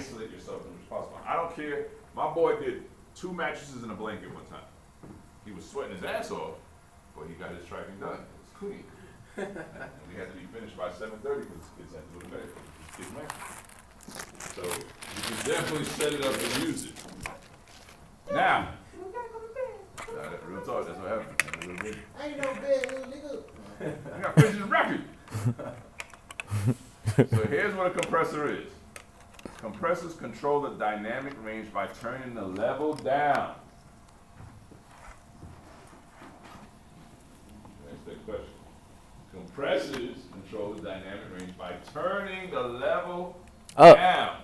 isolate yourself as much as possible. I don't care. My boy did 2 mattresses and a blanket one time. He was sweating his ass off, but he got his tracking done. It was clean. And we had to be finished by 7:30 because kids had to go to bed. Kids man. So you can definitely set it up and use it. Now, real talk, that's what happened. I ain't no bad little nigga. I got finished his record. So here's what a compressor is. Compressors control the dynamic range by turning the level down. Next question. Compressors control the dynamic range by turning the level down.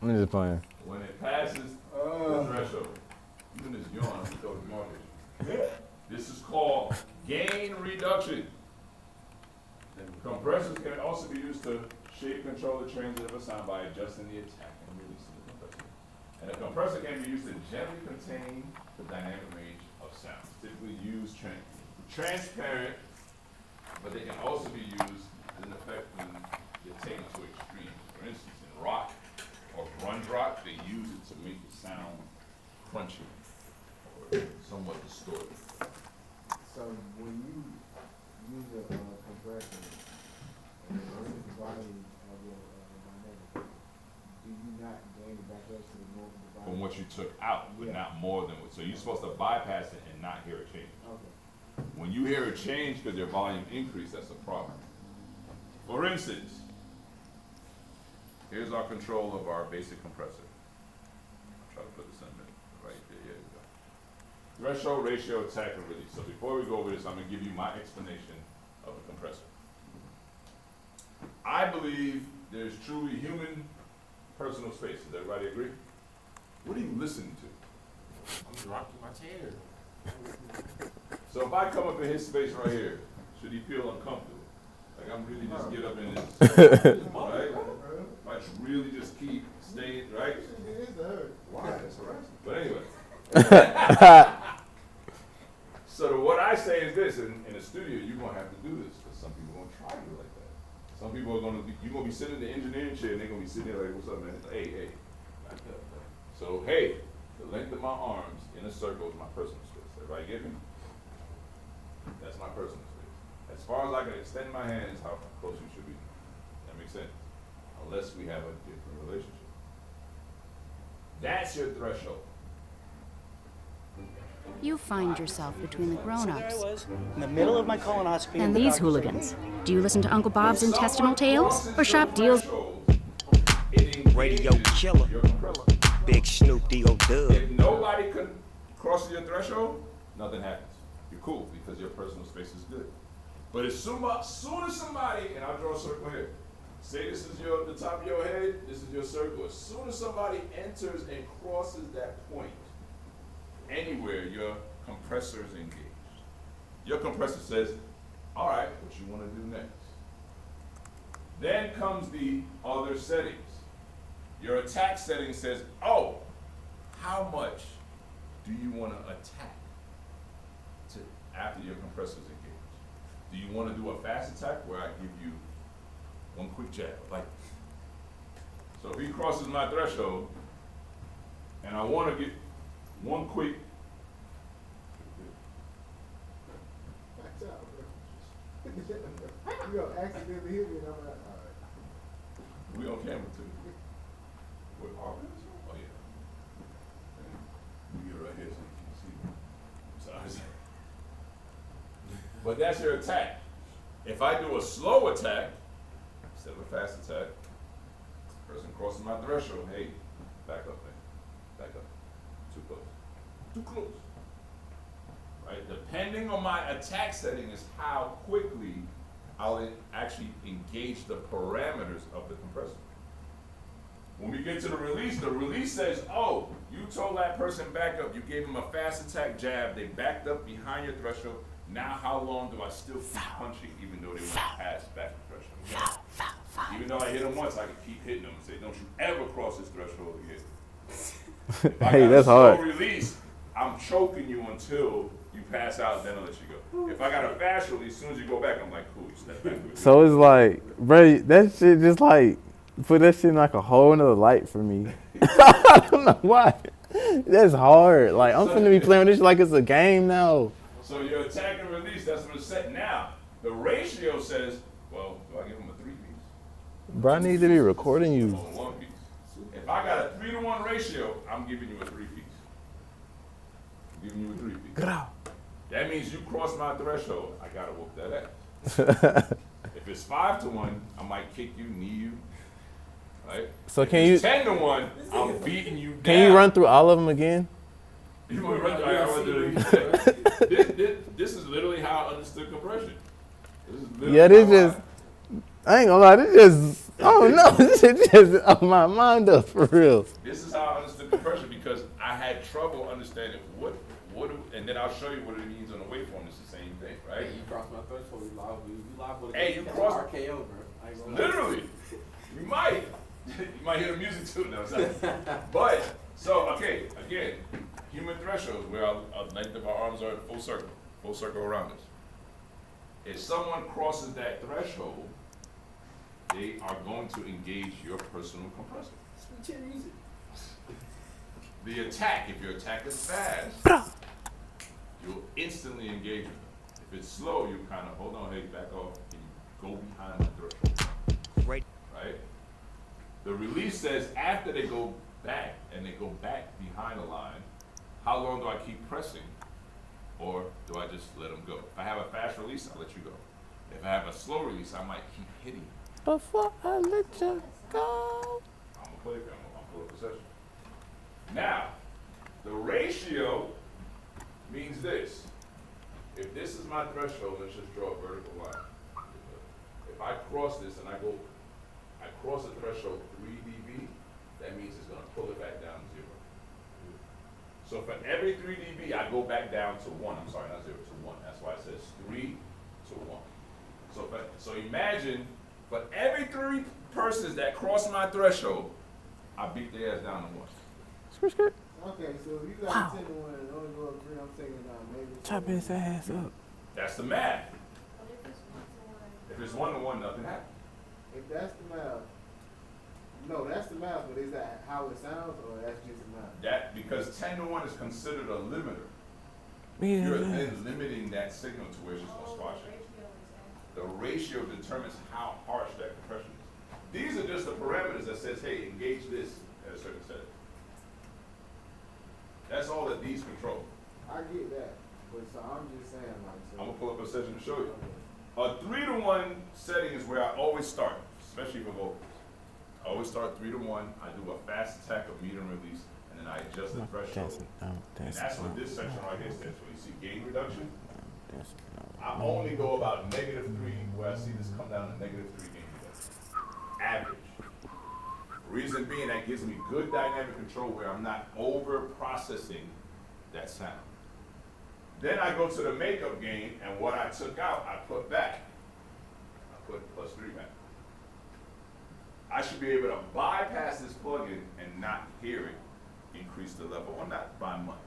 I'm just playing. When it passes the threshold. Even this yawn, I'm going to market. This is called gain reduction. Compressors can also be used to shape control the transit of a sound by adjusting the attack and release of the compressor. And a compressor can be used to gently contain the dynamic range of sounds. Typically used transparent, but they can also be used as an effect when you're taken to extremes. For instance, in rock or grunge rock, they use it to make the sound crunchy or somewhat distorted. So when you use a compressor and raise the volume of your dynamic, do you not gain it back up to the normal volume? From what you took out, but not more than what. So you're supposed to bypass it and not hear it change. Okay. When you hear it change because your volume increased, that's a problem. For instance, here's our control of our basic compressor. I'll try to put this in a minute. Right there, here we go. Threshold, ratio, attack, and release. So before we go over this, I'm going to give you my explanation of a compressor. I believe there's truly human personal space. Does everybody agree? What are you listening to? I'm rocking my chair. So if I come up in his space right here, should he feel uncomfortable? Like I'm really just get up in this, right? I should really just keep staying, right? Why? That's harassing. But anyway. So what I say is this, in the studio, you're going to have to do this, because some people are going to try you like that. Some people are going to be, you're going to be sitting in the engineering chair, and they're going to be sitting there like, what's up, man? Hey. Like that. So, hey, the length of my arms in a circle is my personal space. Everybody get me? That's my personal space. As far as I can extend my hands, how close you should be. That makes sense? Unless we have a different relationship. That's your threshold. You find yourself between the grown-ups There I was, in the middle of my colonoscopy. and these hooligans. Do you listen to Uncle Bob's intestinal tales or shop deals? Radio killer. Big Snoop D.O. Dub. If nobody crosses your threshold, nothing happens. You're cool because your personal space is good. But as soon as somebody, and I'll draw a circle here, say this is the top of your head, this is your circle. As soon as somebody enters and crosses that point, anywhere your compressor is engaged. Your compressor says, all right, what you want to do next? Then comes the other settings. Your attack setting says, oh, how much do you want to attack after your compressor is engaged? Do you want to do a fast attack where I give you one quick jab? Like, so if he crosses my threshold and I want to get one quick. You gonna accidentally hit me and I'm like, all right. We on camera too. What, are we? Oh yeah. You get right here so you can see me. Sorry. But that's your attack. If I do a slow attack, instead of a fast attack, person crosses my threshold, hey, back up, man. Back up. Too close. Too close. Right? Depending on my attack setting is how quickly I'll actually engage the parameters of the compressor. When we get to the release says, oh, you told that person back up, you gave them a fast attack jab, they backed up behind your threshold. Now how long do I still keep punching even though they went past back the threshold? Even though I hit them once, I can keep hitting them and say, don't you ever cross this threshold again. If I Hey, got that's a slow hard. release, I'm choking you until you pass out, then I'll let you go. If I got a fast release, as soon as you go back, I'm like, cool, you step back. So it's like, bro, that shit just like, put that shit in like a whole nother light for me. I don't know why. That's hard. Like I'm finna be playing this like it's a game now. So your attack and release, that's what it's set. Now, the ratio says, well, do I give him a 3-piece? Bro, I need to be recording you. Or 1-piece? If I got a 3-to-1 ratio, I'm giving you a 3-piece. I'm giving you a 3-piece. That means you cross my threshold. I gotta whoop that ass. If it's 5-to-1, I might kick you, knee you. Right? So If can you it's 10-to-1, I'm beating you down. can you run through all of them again? You want to run through? I run through. This is literally how I understood compression. This is literally Yeah, this how just I ain't gonna lie, this just oh no, this shit just on my mind up for real. This is how I understood compression because I had trouble understanding what, and then I'll show you what it means on the waveform. It's the same thing, right? You crossed my threshold. You live with Hey, you crossed RKO, bro. I ain't gonna lie. Literally, you might. You might hear the music too. No, sorry. But so okay, again, human thresholds where our length of our arms are full circle around us. If someone crosses that threshold, they are going to engage your personal compressor. Sweet chin music. The attack, if your attack is fast, you'll instantly engage with them. If it's slow, you kind of hold on, hey, back off, and you go behind the threshold. Right. Right? The release says after they go back and they go back behind the line, how long do I keep pressing? Or do I just let them go? If I have a fast release, I'll let you go. If I have a slow release, I might keep hitting you. Before I let you go. I'm gonna play, I'm gonna pull up the session. Now, the ratio means this. If this is my threshold, let's just draw a vertical line. If I cross this and I cross the threshold 3 dB, that means it's gonna pull it back down to 0. So for every 3 dB, I go back down to 1. I'm sorry, not 0, to 1. That's why it says 3 to 1. So imagine for every 3 persons that cross my threshold, I beat their ass down to 1. Skirt. Okay, so if you got a 10-to-1 and only go up 3, I'm taking it down maybe. Chop his ass up. That's the math. If it's 1-to-1, nothing happens. If that's the math, no, that's the math, but is that how it sounds or that's just the math? That because 10-to-1 is considered a limiter. Yeah. You're then limiting that signal to where it's just gonna squash it. The ratio determines how harsh that compression is. These are just the parameters that says, hey, engage this at a certain setting. That's all that these control. I get that, but so I'm just saying like. So, I'm gonna pull up a session to show you. A 3-to-1 setting is where I always start, especially for vocals. I always start 3-to-1. I do a fast attack, a medium release, and then I adjust the threshold. And that's what this section right here stands for. You see gain reduction? I only go about -3 where I see this come down to -3 gain reduction. Average. Reason being that gives me good dynamic control where I'm not over processing that sound. Then I go to the makeup gain, and what I took out, I put back. I put +3 back. I should be able to bypass this plugin and not hear it increase the level, or not by much.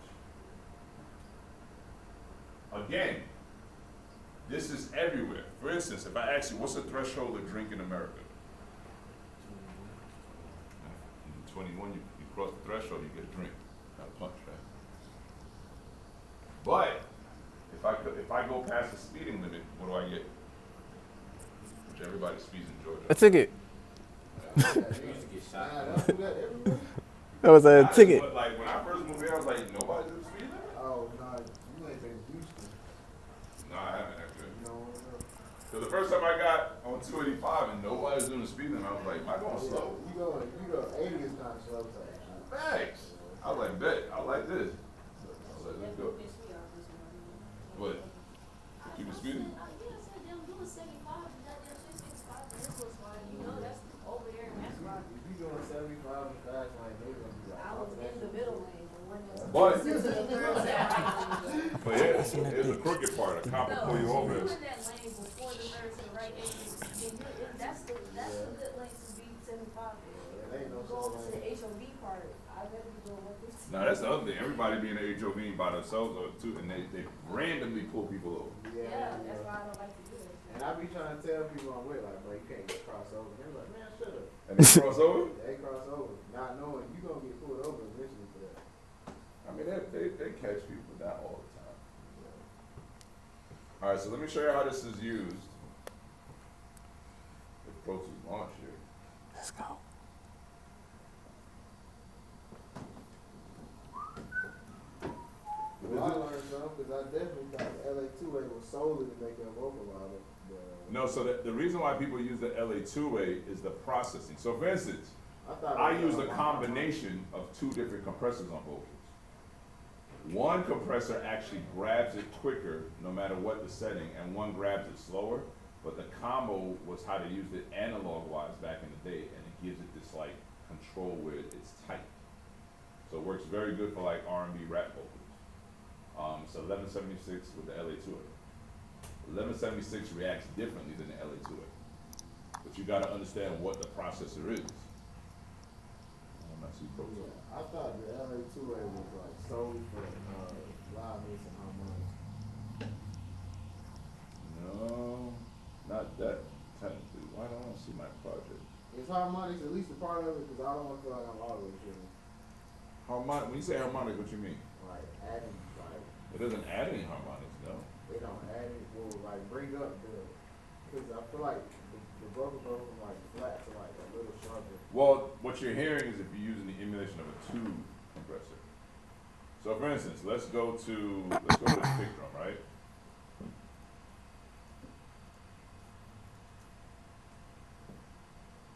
Again, this is everywhere. For instance, if I ask you, what's the threshold of drink in America? 21, you cross the threshold, you get a drink, not a punch, right? But if I go past the speeding limit, what do I get? Which everybody speeds in Georgia. A ticket. You used to get shot. that's what that everywhere. That was a ticket. But like when I first moved here, I was like, nobody's in the speed limit? Oh, no, you ain't been to Houston. No, I haven't actually. You know, So the first time I got on 285 and nobody was doing the speed limit, I was like, am I going slow? You go, 80 is not slow, so. Thanks. I was like, bet, I like this. I was like, let's go. What? Keep it speeding? If you doing 75 and fast lane, they gonna be like. I was in the middle lane, the one that's. But, to the third side. but yeah, here's the crooked part. A cop will pull you over. No, you in that lane before the third to the right, that's the good lane to be 75. There ain't no Go slow to the lane. HOV part, I better be doing what this. Now that's the other thing. Everybody being an HOV by themselves or too, and they randomly pull people over. Yeah, that's why I don't like to do it. And I be trying to tell people I'm with, like, bro, you can't get crossed over. And they're like, man, shut up. And they cross over? They cross over, not knowing you gonna get pulled over eventually for that. I mean, they catch people, but not all the time. All right, so let me show you how this is used. If Pro Tools launch here. Let's go. Well, I learned something because I definitely thought the LA 2A was solely to make that vocal louder. No, so the reason why people use the LA2A is the processing. So for instance, thought I it was use a combination of two different compressors on vocals. One compressor actually grabs it quicker no matter what the setting, and one grabs it slower, but the combo was how to use it analog-wise back in the day, and it gives it this like control where it's tight. So it works very good for like R&B rap vocals. It's 1176 with the LA2A. 1176 reacts differently than the LA2A. But you gotta understand what the processor is. I'm not too close. Yeah, I thought the LA 2A was like solely for loudness and harmonics. No, not that technically. Why don't I see my project? It's harmonics, at least a part of it, because I don't want to feel like I'm always shooting. Harmonic. When you say harmonic, what you mean? Like adding, like It doesn't add any harmonics, no. they don't add it, will like bring up because I feel like the vocal go from like flat to like a little sharper. Well, what you're hearing is if you're using the emulation of a tube compressor. So for instance, let's go to this kick drum, right?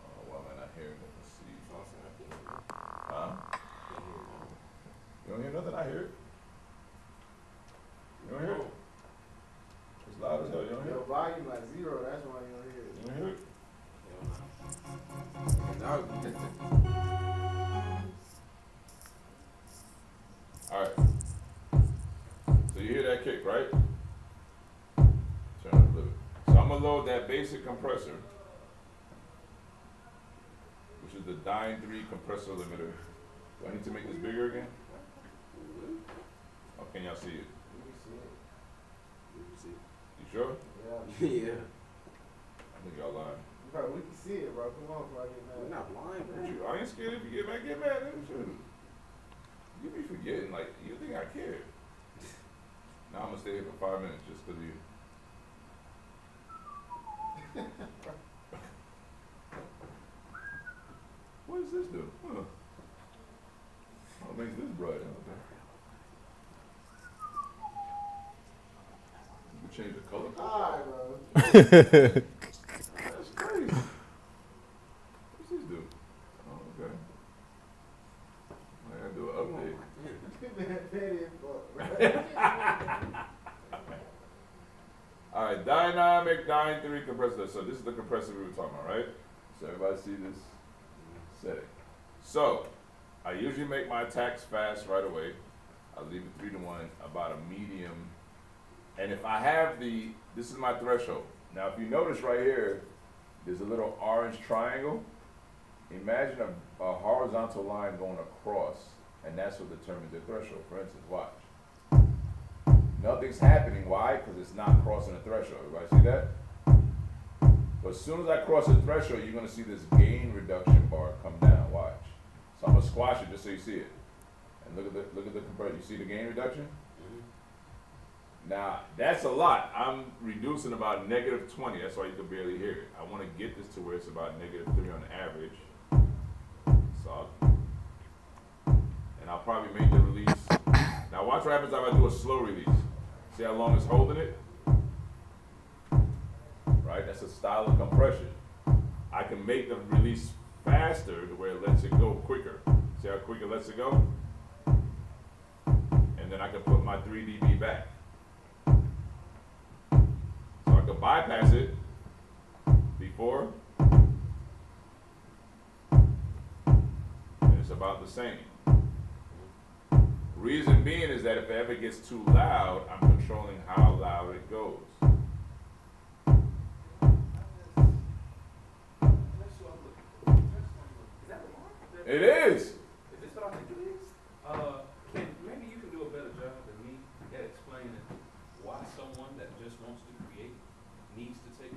Oh, why am I not hearing it? Let's see. Huh? You don't hear nothing? I hear it. You don't hear it? It's loud as hell. You don't hear Your it? volume like zero, that's why you don't hear it. You don't hear it? All right. So you hear that kick, right? Turn up a little bit. So I'm gonna load that basic compressor, which is the Dyne 3 compressor limiter. Do I need to make this bigger again? Or can y'all see it? You can see it. You sure? Yeah. Yeah. I think y'all lying. Bro, we can see it, bro. Come on, before I get We're mad. not blind, What man. you, I ain't scared if you get mad, nigga. Shoot. You be forgetting, like, you think I care. Now I'm gonna stay here for 5 minutes just cause of you. What does this do? Huh. What makes this bright? Okay. You can change the color. Alright, bro. That's crazy. What's this do? Oh, okay. I gotta do an update. Petty as fuck, bro. Alright, dynamic Dyne 3 compressor. So this is the compressor we were talking about, right? So everybody see this setting. So I usually make my attacks fast right away. I leave it 3 to 1, about a medium. And if I have this is my threshold. Now if you notice right here, there's a little orange triangle. Imagine a horizontal line going across, and that's what determines your threshold. For instance, watch. Nothing's happening. Why? Because it's not crossing the threshold. Everybody see that? But as soon as I cross the threshold, you're going to see this gain reduction bar come down. Watch. So I'm going to squash it just so you see it. And look at the compressor. You see the gain reduction? Now, that's a lot. I'm reducing about -20. That's why you can barely hear it. I want to get this to where it's about -3 on average. So, and I'll probably make the release. Now watch what happens if I do a slow release. See how long it's holding it? Right, that's a style of compression. I can make the release faster to where it lets it go quicker. See how quick it lets it go? And then I can put my 3 dB back. So I can bypass it before. And it's about the same. Reason being is that if it ever gets too loud, I'm controlling how loud it goes. It is. Is this what I think it is? Maybe you can do a better job than me at explaining why someone that just wants to create needs to take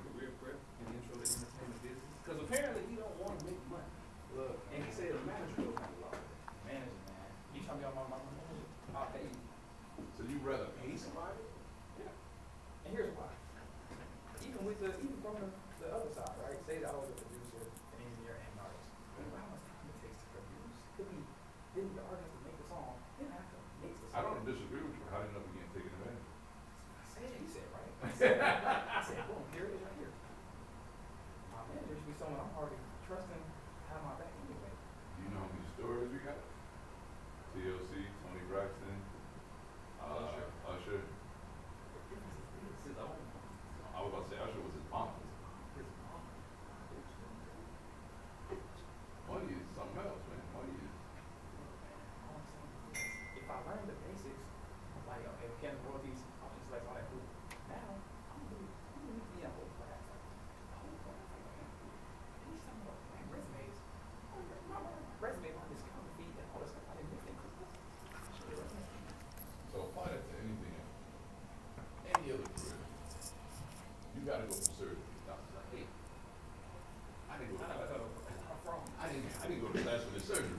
surgery.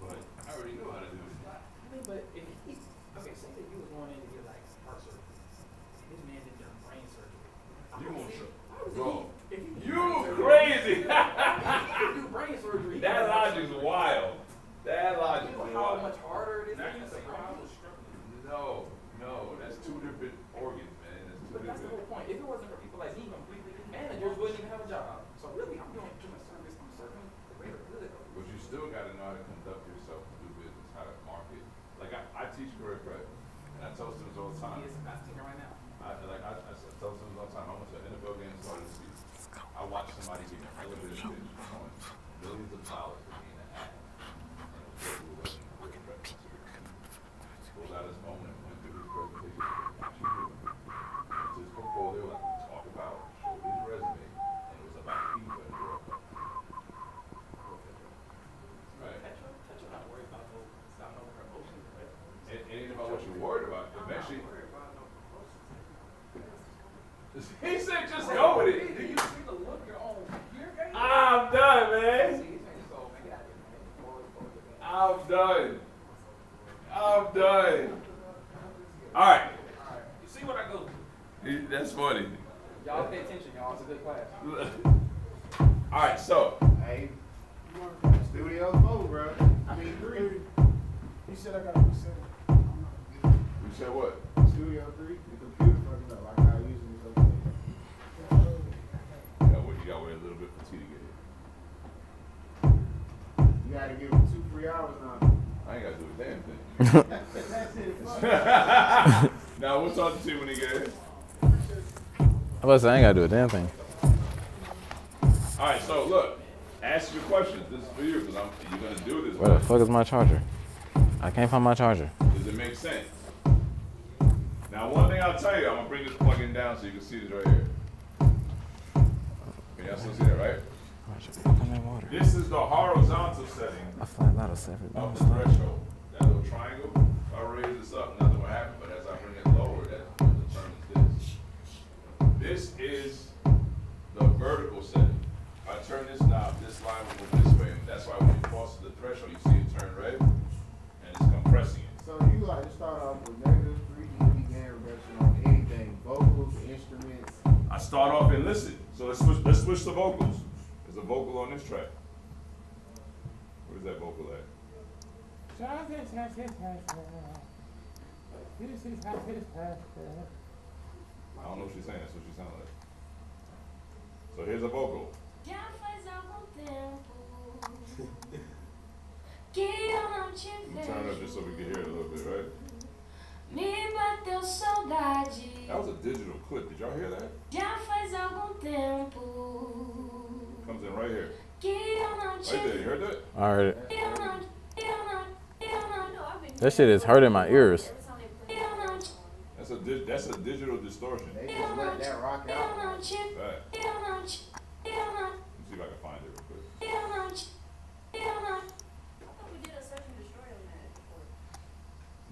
But I already know how to do it. I mean, but if he, okay, say that you was going in to get like heart surgery, and this man did their brain surgery. You won't show. How Bro, if he you crazy. do brain surgery, That logic's wild. That logic you is know how wild. much harder it is. Now to you get say, the brain? No, that's two different organs, man. That's two But that's the different. whole point. If it wasn't for people like me, completely managers wouldn't even have a job. So really, I'm doing too much service. I'm serving the greater good. But you still got to know how to conduct yourself, do business, how to market. Like I teach career prep, and I tell students all the time. He is fasting right now. I tell students all the time. I went to an NFL game and started to speak. I watched somebody get an elevator pitch on millions of dollars for being an ad. And it was career prep. Pulled out his phone and went through his presentation. To his portfolio, like we talk about, showed his resume, and it was about FIFA and World Cup. Right. Petro not worried about no promotions, right? It ain't about what you're worried about. Eventually, he said just go with it. Do you see the look you're on here, guys? I'm done, man. See, he's saying, so, man, get out of here, man. I'm done. I'm done. All right. You see what I go through? That's funny. Y'all pay attention, y'all. It's a good class. All right, so Hey, studio 4, bro. I mean 3. He said I got to be seven. you said what? Studio 3, the computer fucking up like I usually do. You gotta wait a little bit for T to get here. You gotta give him 2 free hours now. I ain't gotta do a damn thing. That's it. Fuck. Now we'll talk to T when he get here. I was saying I ain't gotta do a damn thing. All right, so look, ask your questions. This is for you because you're gonna do this. Where the fuck is my charger? I can't find my charger. Does it make sense? Now, one thing I'll tell you, I'm gonna bring this plug-in down so you can see this right here. Can y'all still see that, right? Water. This is the horizontal setting I flat out of separate. of the threshold. That little triangle, if I raise this up, nothing will happen, but as I bring it lower, that determines this. This is the vertical setting. If I turn this knob, this line will move this way, and that's why when you cross the threshold, you see it turn red, and it's compressing it. So you like to start off with negative 3 dB gain reduction on anything, vocals, instruments. I start off and listen. So let's switch the vocals. There's a vocal on this track. Where's that vocal at? I don't know what she's saying. That's what she sounds like. So here's a vocal. Já faz algum tempo que eu não te Let me turn it up just so we can hear it a little bit, right? Me bateu saudade. That was a digital clip. Did y'all hear that? Já faz algum tempo Comes in right here. que eu não te Right there. You heard that? I heard it. Eu não. That shit is hurting my ears. That's a digital distortion. They just let that rock out. Right. Let me see if I can find it real quick. I thought we did a search and destroy on that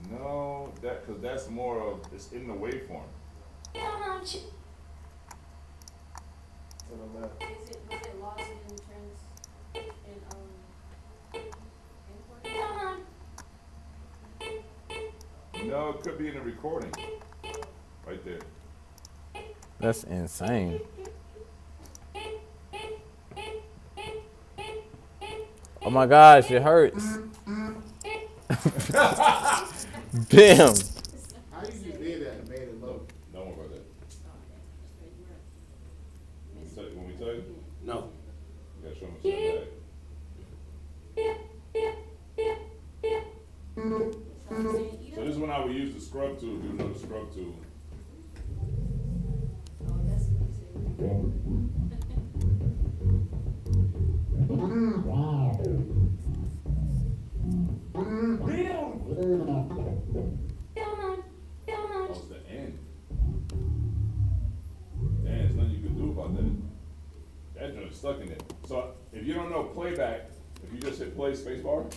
before. No, because that's more of it's in the waveform. To the left. Was it lost in trans in No, it could be in the recording. Right there. That's insane. Oh my gosh, it hurts. Damn. How you just did that and made it low? Don't worry about that. When we tell you? No. You gotta show me something back. So this is when I would use the scrub tool. You know the scrub tool. Oh, that's what you said. That was the end. Damn, there's nothing you can do about that. That joint's stuck in there. So if you don't know playback, if you just hit play spacebar, but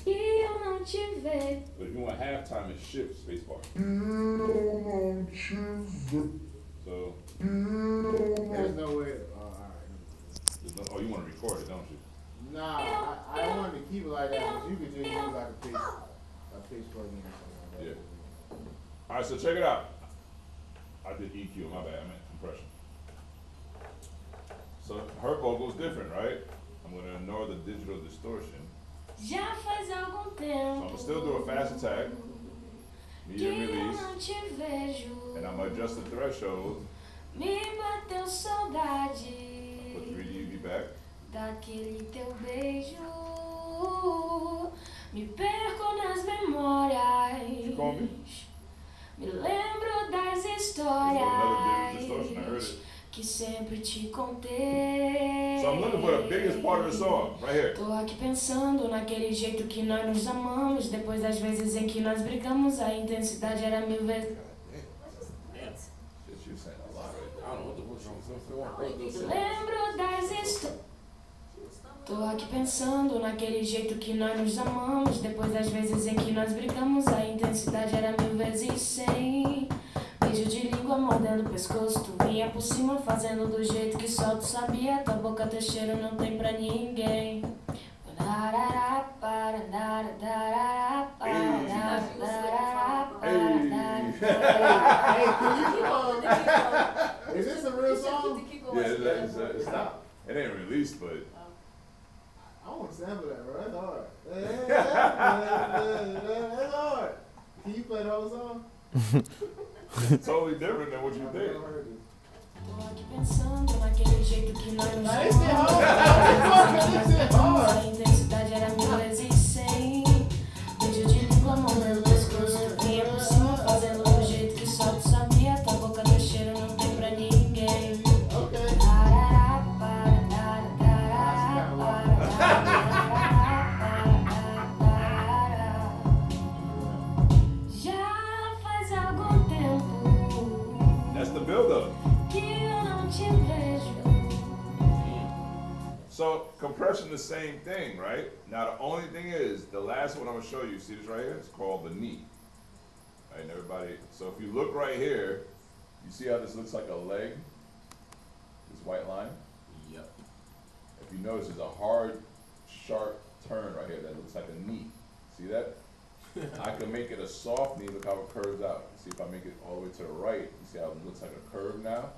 if you want halftime, it's shift spacebar. So There's no way. oh, you want to record it, don't you? Nah, I don't want to keep it like that, but you could just use like a pitch plug-in or something like that. Yeah. All right, so check it out. I did EQ, my bad, I meant compression. So her vocal's different, right? I'm gonna ignore the digital distortion. Já faz algum So tempo I'm gonna still do a fast attack, que medium eu release, não te vejo. and I'm gonna adjust the threshold, Me bateu saudade put 3 dB back. daquele teu beijo. Me perco nas memórias. You call me? Me lembro das There's another digital distortion, I heard histórias it. que sempre te contei. So I'm looking for the biggest part of the song, right here. Tô aqui pensando naquele jeito que nós nos amamos. Depois das vezes em que nós brigamos, a intensidade era 1000 vezes. Shit, she was saying a lot right there. I don't know what the fuck she was Lembro das histórias. Tô aqui pensando naquele jeito que nós nos amamos. Depois das vezes em que nós brigamos, a intensidade era 1000 vezes 100. Beijo de língua mordendo o pescoço. Tu vinha por cima fazendo do jeito que só tu sabia. Tua boca teu cheiro não tem pra ninguém. Hey, can you, is this a real song? Yeah, it's not. It ain't released, but I want to sample that, bro. That's hard. That's hard. Can you play the whole song? it's totally different than what you I've think. never heard this. Tô aqui pensando naquele jeito que nós nos Now, this shit amamos. hard. This shit A hard. intensidade era 1000 vezes 100. Beijo de língua mordendo o pescoço. Tu vinha por cima fazendo do jeito que só tu sabia. Tua boca teu cheiro não tem pra ninguém. Okay. Já faz algum tempo That's the build-up. que eu não te vejo. So compression, the same thing, right? Now the only thing is, the last one I'm gonna show you, see this right here? It's called the knee. Right, and everybody, so if you look right here, you see how this looks like a leg? This white line? Yep. If you notice, there's a hard, sharp turn right here that looks like a knee. See that? I can make it a soft knee, look how it curves out. See if I make it all the way to the right, you see how it looks like a curve now?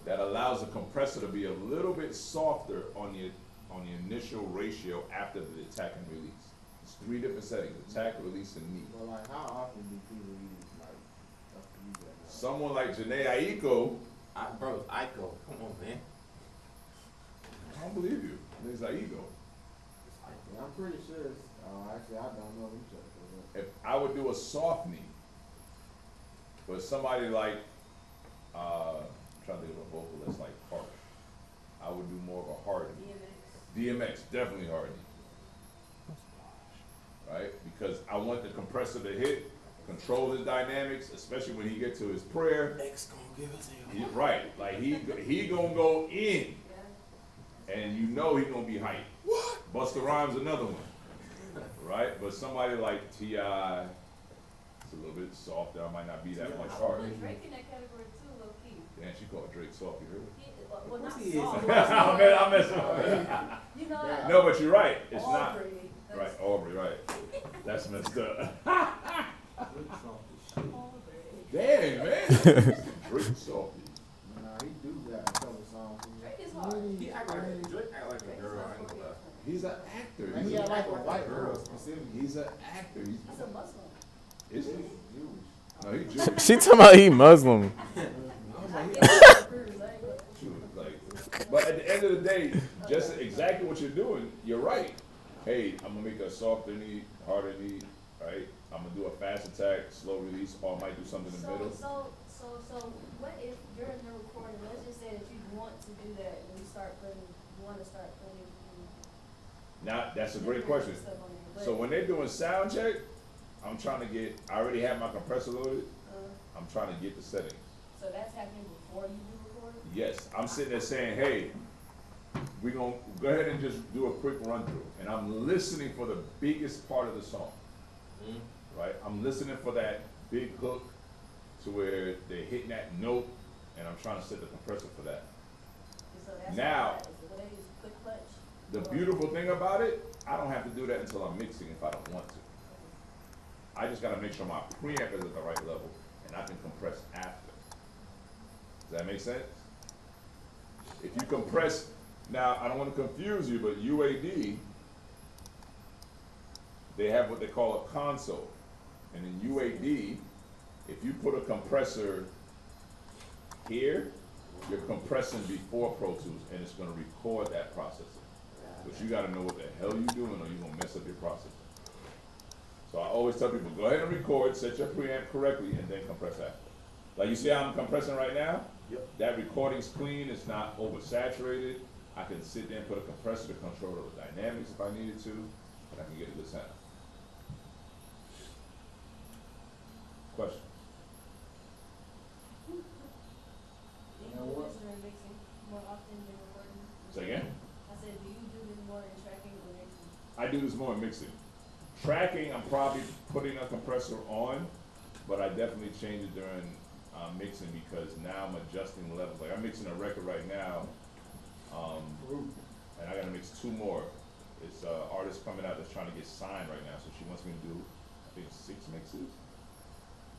That allows the compressor to be a little bit softer on the initial ratio after the attack and release. It's 3 different settings, attack, release, and knee. But like, how often do people use like stuff to use that? Someone like Janae Aiko, Bro, it's Ico. Come on, man. I don't believe you. It's Aiko. Yeah, I'm pretty sure it's, actually, I don't know each other. If I would do a soft knee, but somebody like, I'm trying to think of a vocal that's like harsh, I would do more of a hard knee. DMX, definitely hard knee. Right? Because I want the compressor to hit, control his dynamics, especially when he gets to his prayer. X gonna give us Right, like he gonna go in, and you know he gonna be hyped. What? Busta Rhymes another one, right? But somebody like T.I., it's a little bit softer. I might not be that much hard. Drake in that category too, low key. Damn, she called Drake soft. You heard her? Well, not he is. soft. I'm messing with her. You know that. No, but you're right. It's not. Aubrey, that's- Right, Aubrey, right. That's messed up. Damn, man. Drake softy. Nah, he do got a couple songs. Drake is hard. He act like Drake act like a girl. I ain't gonna lie. He's an actor. And he got like a white girl specifically. He's an actor. He's a Muslim. Is he? Jewish. No, he's Jewish. She talking about he Muslim. But at the end of the day, just exactly what you're doing, you're right. Hey, I'm gonna make a softer knee, harder knee, right? I'm gonna do a fast attack, slow release, or I might do something in the middle. So what if during the recording, let's just say that you want to do that and you want to start putting Now, that's a great question. stuff on there, So but, when they're doing sound check, I'm trying to get, I already have my compressor loaded, I'm trying to get the settings. so that's happening before you do recording? Yes, I'm sitting there saying, hey, we're gonna go ahead and just do a quick run through. And I'm listening for the biggest part of the song, right? I'm listening for that big hook to where they're hitting that note, and I'm trying to set the compressor for that. So that's Now- what they use quick clutch. The beautiful thing about it, I don't have to do that until I'm mixing if I don't want to. I just gotta make sure my preamp is at the right level and I can compress after. Does that make sense? If you compress, now I don't wanna confuse you, but UAD, they have what they call a console. And in UAD, if you put a compressor here, you're compressing before Pro Tools and it's gonna record that processing. But you gotta know what the hell you're doing or you're gonna mess up your processing. So I always tell people, go ahead and record, set your preamp correctly, and then compress after. Like you see how I'm compressing right now? Yep. That recording's clean, it's not oversaturated. I can sit there and put a compressor to control the dynamics if I needed to, and I can get a good sound. Question? You know what? more often than recording? Say again? I said, do you do this more in tracking or mixing? I do this more in mixing. Tracking, I'm probably putting a compressor on, but I definitely change it during mixing because now I'm adjusting the levels. Like I'm mixing a record right now, and I gotta mix 2 more. It's an artist coming out that's trying to get signed right now, so she wants me to do, I think 6 mixes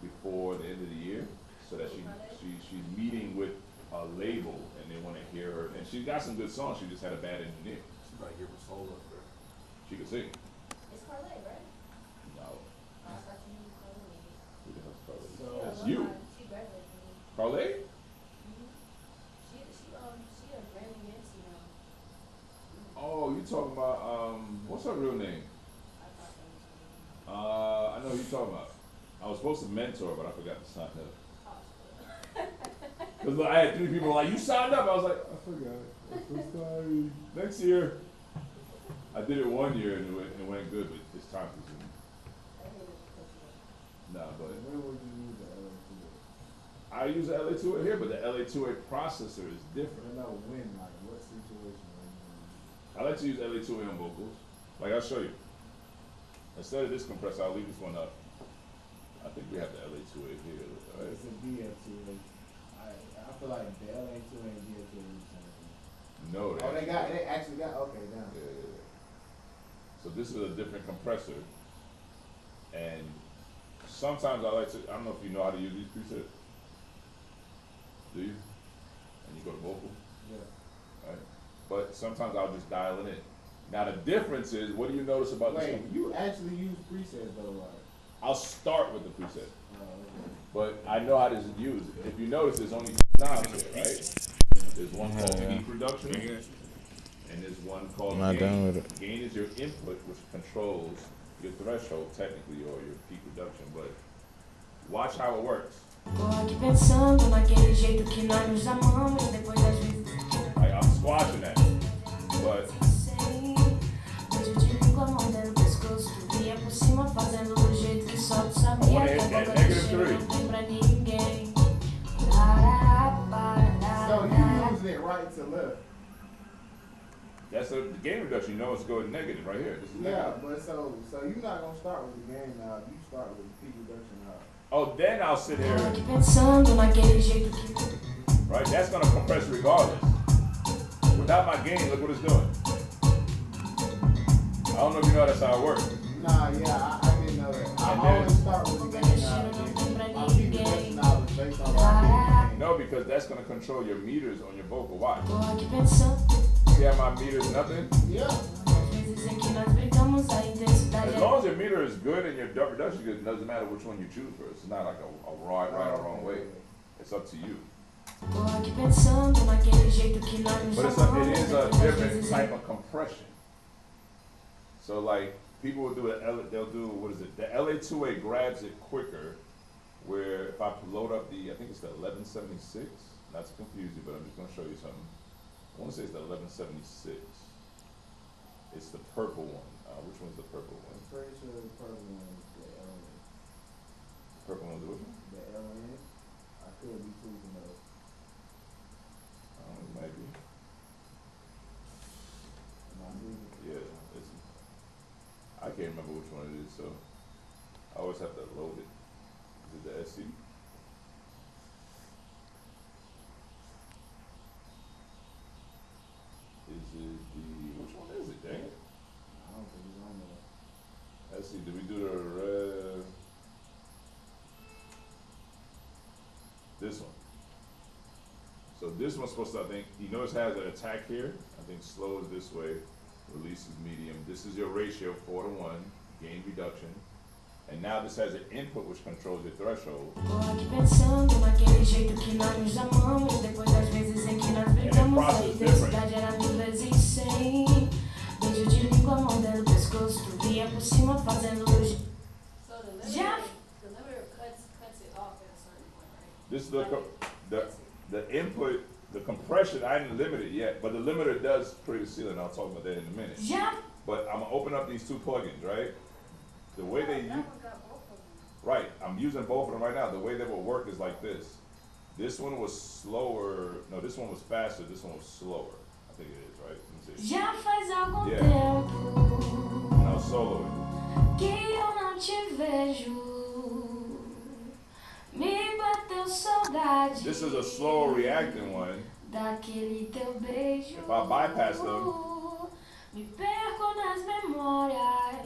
before the end of the year, so that she's meeting with a label and they want to hear her. And she's got some good songs. She just had a bad engineer. She might give her soul up there. She can sing. It's Carly, right? No, I thought you knew Carly. who the hell's Carly? So, That's you, She graduated from me. Carly. She a Grammy MC now. Oh, you talking about what's her real name? I thought that was me. I know who you talking about. I was supposed to mentor, but I forgot to sign up. Cause look, I had 3 people like, you signed up. I was like, I forgot. I'm so sorry. Next year. I did it 1 year and it went good, but it's time consuming. Nah, but When would you use the LA2? I use the LA2A here, but the LA2A processor is I different. don't know when, like what situation are you gonna I like to use LA2A on vocals. Like I'll show you. Instead of this compressor, I'll leave this one up. I think we have the LA2A here, use? right? It's a DF2A. I feel like the LA2A and DF2A are the same thing. No, Oh, they actually got, okay, now. Yeah. So this is a different compressor. And sometimes I like to, I don't know if you know how to use these presets. Do you? And you go to vocal, Yeah. right? But sometimes I'll just dial it in. Now the difference is, what do you notice about this? Wait, you actually use presets though, like, I'll start with the preset, okay. but I know how to use it. If you notice, there's only 2 knobs here, right? There's one called peak reduction, and there's one called I'm not gain. done with it. Gain is your input, which controls your threshold technically, or your peak reduction, but watch how it works. Tô aqui pensando naquele jeito que nós nos amamos depois das vezes. Like, I'm squashing that, but Sei, onde de mim com a mão dentro do pescoço. Tu vinha por cima fazendo do jeito que só tu sabia. wanna Que a hit that boca negative do cheiro three. não tem pra ninguém. So you using it right to left. that's the gain reduction. You know it's going negative right here. This is Yeah, negative. but so you're not gonna start with the game knob, you start with the peak reduction knob. Oh, then I'll sit Tô here, aqui pensando naquele jeito que. right? That's gonna compress regardless. Without my gain, look what it's doing. I don't know if you know that's how it works. Nah, yeah, I didn't know that. I And then- always start with the game knob. My peak reduction knob is based on my game. No, because that's gonna control your meters on your vocal. Watch. Tô aqui pensando. See how my meter is nothing? Yeah. Às vezes em que nós brigamos, a intensidade As long as your meter is good and your reduction is good, it doesn't matter which one you choose first. It's not like a right or wrong way. It's up to you. Tô aqui pensando naquele jeito que nós nos But it amamos is a depois das different vezes type of compression. So like people will do they'll do what is it? The LA2A grabs it quicker. Where if I load up I think it's the 1176. Not to confuse you, but I'm just gonna show you something. I want to say it's the 1176. It's the purple one. Which one's the purple one? I'm pretty sure the purple one is the LN. Purple one's which one? The LN? I could be tweaking those. It might be. Am I tweaking? Yeah, it's, I can't remember which one it is, so I always have to load it. Is it the SC? Is it the, which one is let's see, did we do the red? This one. So this one's supposed to, I think, you notice has an attack here. I think slows this way, releases medium. This is your ratio, 4:1, gain reduction. And now this has an input which controls your threshold. Tô aqui pensando naquele jeito que nós nos amamos. Depois das vezes em que nós brigamos, a intensidade era 1000 vezes 100. Beijo de língua, mordendo o pescoço. Tu vinha por cima fazendo luz. So the Já. limiter cuts it off at a certain point, right? This is the input, the compression, I didn't limit it yet, but the limiter does create a ceiling. I'll talk about that in a minute. Já. But I'm gonna open up these two plugins, right? The way they That use, one got both of them. right, I'm using both of them right now. The way they will work is like this. This one was slower, no, this one was faster, this one was slower. I think it is, right? Let me see. Já faz algum Yeah. tempo And I'll solo it. que eu não te vejo. Me bateu saudade This is a slower reacting one. daquele teu beijo. If I bypass them. Me perco nas memórias.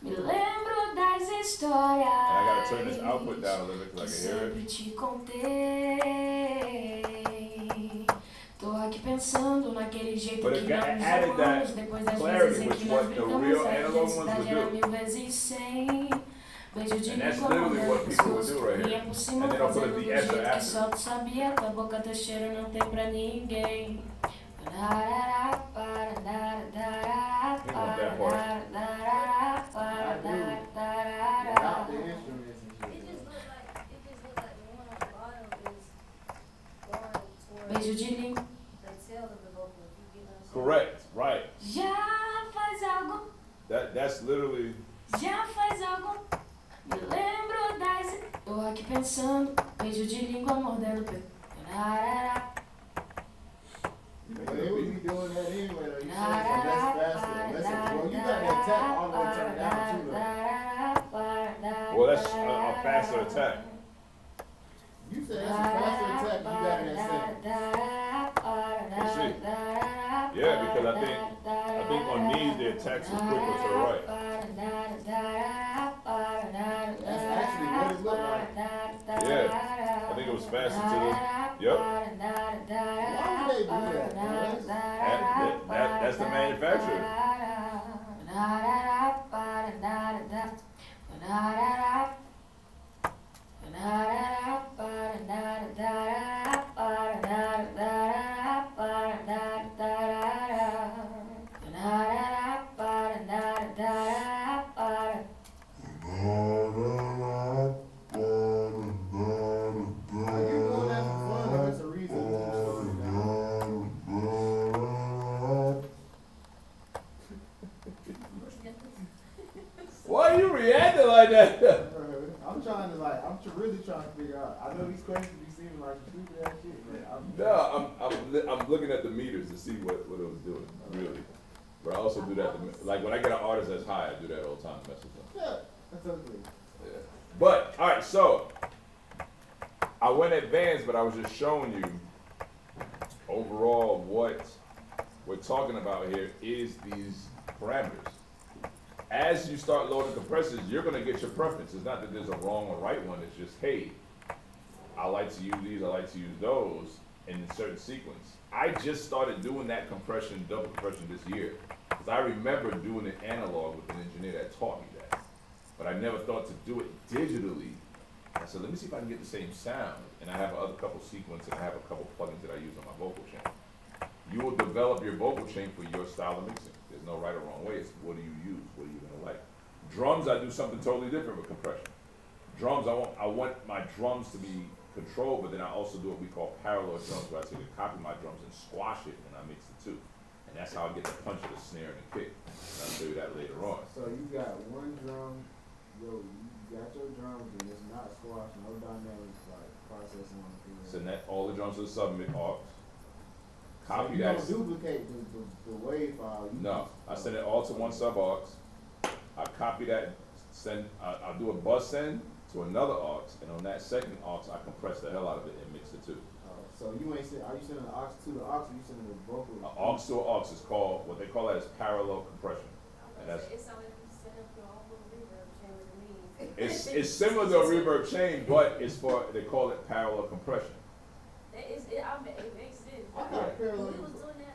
Me lembro das histórias. And I gotta turn this output down a little bit que because I can hear sempre it. te contei. Tô aqui pensando naquele jeito But que it nós nos added that amamos. Depois das clarity, vezes em which que what nós the brigamos, real a analog ones intensidade would era do. 1000 vezes 100. Beijo de And that's língua, literally mordendo what o people would pescoço. do right here. Vinha por cima And then I'll put a fazendo do de-esser jeito que after. só tu sabia. Tua boca, teu cheiro não tem pra ninguém. Without the instruments and It shit. just looked like the one on the bottom is going towards Beijo de língua. the tail of the vocal. If you get what I'm saying. Correct, right. Já faz algo, That's literally, já faz algo. Me lembro das. Tô aqui pensando. Beijo de língua mordendo o pé. But they would be doing that anyway, though. You said it's less faster. Well, you got the attack all the way turned down too, though. well, that's a faster attack. You said that's a faster attack. You got it at 7. Let's see. Yeah, because I think on these the attacks is quicker to the right. That's actually what it looked like. Yeah, I think it was faster to the, yep. Why would they do that, man? That's the manufacturer. Are you doing that for fun or there's a reason you slowed it down? Why are you reacting like that? I'm trying to really trying to figure out. I know these questions be seeming like stupid ass shit, but No, I'm looking at the meters to see what it was doing, really. But I also do that, like when I get an artist that's high, I do that all the time to mess with them. yeah, that's ugly. Yeah. But, all right, so I went advanced, but I was just showing you overall what we're talking about here is these parameters. As you start loading compressors, you're gonna get your preference. It's not that there's a wrong or right one, it's just, hey, I like to use these, I like to use those in a certain sequence. I just started doing that compression, double compression this year. Because I remember doing it analog with an engineer that taught me that. But I never thought to do it digitally. I said, let me see if I can get the same sound. And I have a other couple sequences and I have a couple plugins that I use on my vocal chain. You will develop your vocal chain for your style of mixing. There's no right or wrong way. It's what do you use? What are you gonna like? Drums, I do something totally different with compression. Drums, I want my drums to be controlled, but then I also do what we call parallel drums, where I take a copy of my drums and squash it and I mix the two. And that's how I get the punch of the snare and the kick. And I'll show you that later on. So you got one drum, you got your drums and it's not squash, no dynamics, like processing on the field. Send that all the drums to the submit aux. Copy so you that. don't duplicate the wave file. You No, I send it all to one sub aux. I copy that, I'll do a bus send to another aux, and on that second aux, I compress the hell out of it and mix the two. So you ain't send, are you sending the aux to the aux, or you sending the vocal? Aux to aux is called, what they call that is parallel compression. And that's, It sounded set up your own little reverb chamber to me. It's similar to a reverb chain, but it's for, they call it parallel compression. It makes sense. I thought When parallel. we was doing that